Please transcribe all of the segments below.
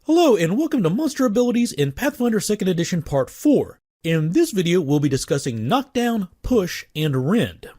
Hello and welcome to Monster Abilities in Pathfinder 2nd Edition Part 4. In this video we'll be discussing Knockdown, Push, and Rend.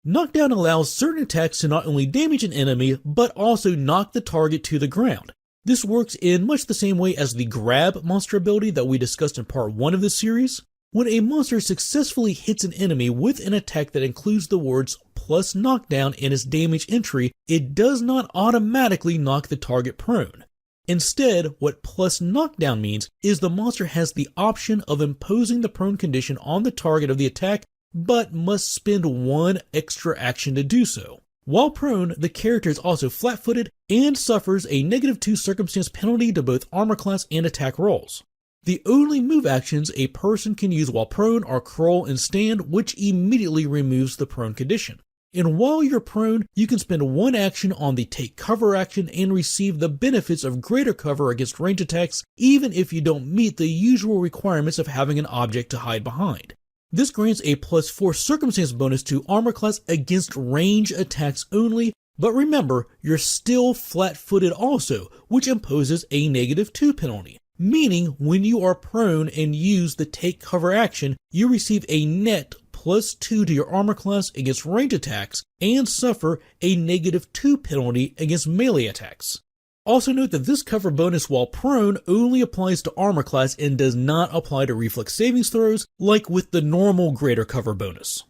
Knockdown allows certain attacks to not only damage an enemy, but also knock the target to the ground. This works in much the same way as the Grab monster ability that we discussed in Part 1 of this series. When a monster successfully hits an enemy with an attack that includes the words plus knockdown in its damage entry, it does not automatically knock the target prone. Instead, what plus knockdown means is the monster has the option of imposing the prone condition on the target of the attack, but must spend one extra action to do so. While prone, the character is also flat-footed and suffers a -2 circumstance penalty to both armor class and attack rolls. The only move actions a person can use while prone are crawl and stand, which immediately removes the prone condition. And while you're prone, you can spend one action on the take cover action and receive the benefits of greater cover against range attacks, even if you don't meet the usual requirements of having an object to hide behind. This grants a +4 circumstance bonus to armor class against range attacks only, but remember, you're still flat-footed also, which imposes a -2 penalty. Meaning, when you are prone and use the take cover action, you receive a net +2 to your armor class against range attacks and suffer a -2 penalty against melee attacks. Also note that this cover bonus while prone only applies to armor class and does not apply to reflex savings throws like with the normal greater cover bonus.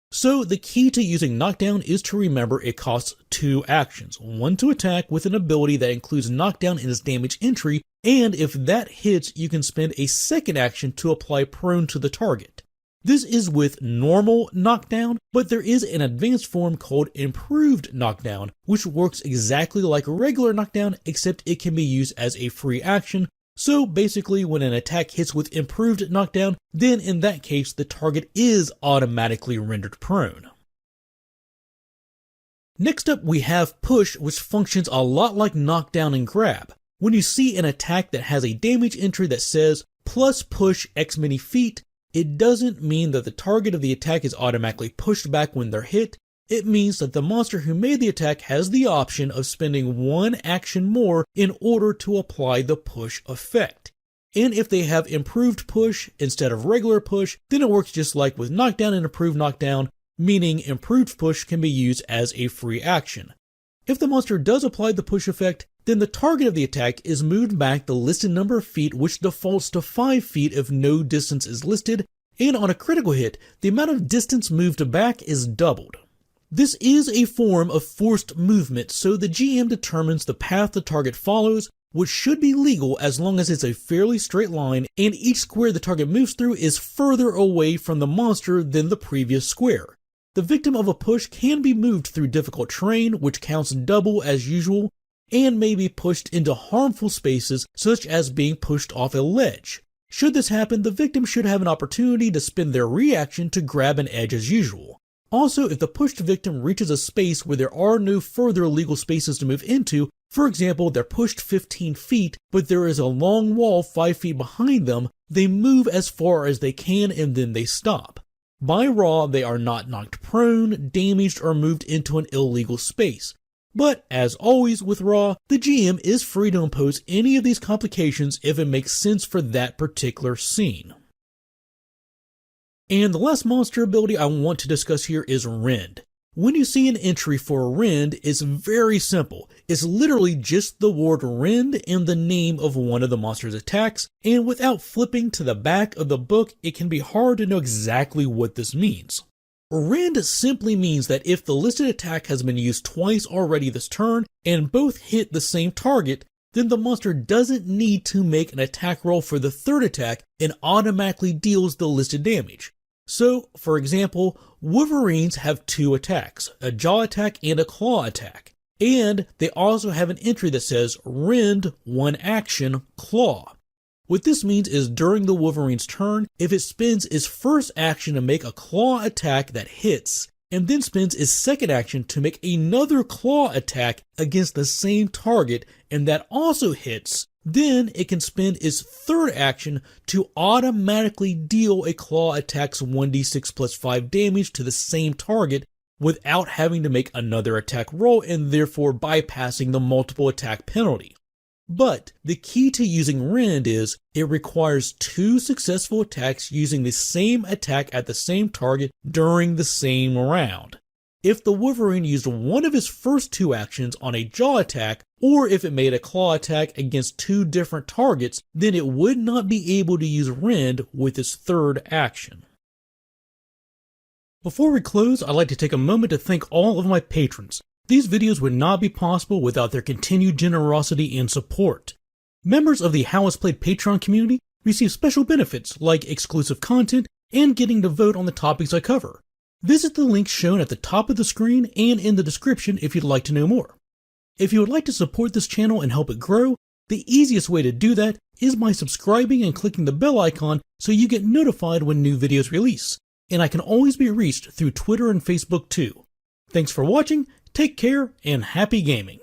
So the key to using Knockdown is to remember it costs 2 actions, one to attack with an ability that includes knockdown in its damage entry, and if that hits you can spend a second action to apply prone to the target. This is with normal knockdown, but there is an advanced form called improved knockdown, which works exactly like regular knockdown except it can be used as a free action. So basically when an attack hits with improved knockdown, then in that case the target is automatically rendered prone. Next up we have Push, which functions a lot like Knockdown and Grab. When you see an attack that has a damage entry that says plus push X many feet, it doesn't mean that the target of the attack is automatically pushed back when they're hit. It means that the monster who made the attack has the option of spending one action more in order to apply the push effect. And if they have improved push instead of regular push, then it works just like with knockdown and improved knockdown, meaning improved push can be used as a free action. If the monster does apply the push effect, then the target of the attack is moved back the listed number of feet, which defaults to 5 feet if no distance is listed, and on a critical hit, the amount of distance moved back is doubled. This is a form of forced movement, so the GM determines the path the target follows, which should be legal as long as it's a fairly straight line and each square the target moves through is further away from the monster than the previous square. The victim of a push can be moved through difficult terrain, which counts double as usual, and may be pushed into harmful spaces such as being pushed off a ledge. Should this happen, the victim should have an opportunity to spend their reaction to grab an edge as usual. Also, if the pushed victim reaches a space where there are no further legal spaces to move into, for example, they're pushed 15 feet, but there is a long wall 5 feet behind them, they move as far as they can and then they stop. By law, they are not knocked prone, damaged, or moved into an illegal space. But, as always with Raw, the GM is free to impose any of these complications if it makes sense for that particular scene. And the last monster ability I want to discuss here is Rend. When you see an entry for Rend, it's very simple. It's literally just the word Rend and the name of one of the monster's attacks, and without flipping to the back of the book, it can be hard to know exactly what this means. Rend simply means that if the listed attack has been used twice already this turn, and both hit the same target, then the monster doesn't need to make an attack roll for the third attack and automatically deals the listed damage. So, for example, Wolverines have 2 attacks, a jaw attack and a claw attack. And they also have an entry that says Rend 1 action, claw. What this means is during the Wolverine's turn, if it spends its first action to make a claw attack that hits, and then spends its second action to make another claw attack against the same target, and that also hits, then it can spend its third action to automatically deal a claw attack's 1d6 plus 5 damage to the same target without having to make another attack roll and therefore bypassing the multiple attack penalty. But the key to using Rend is it requires 2 successful attacks using the same attack at the same target during the same round. If the Wolverine used one of his first 2 actions on a jaw attack, or if it made a claw attack against 2 different targets, then it would not be able to use Rend with its 3rd action. Before we close, I'd like to take a moment to thank all of my patrons. These videos would not be possible without their continued generosity and support. Members of the How It's Played Patreon community receive special benefits like exclusive content and getting to vote on the topics I cover. Visit the links shown at the top of the screen and in the description if you'd like to know more. If you would like to support this channel and help it grow, the easiest way to do that is by subscribing and clicking the bell icon so you get notified when new videos release. And I can always be reached through Twitter and Facebook too. Thanks for watching, take care, and happy gaming!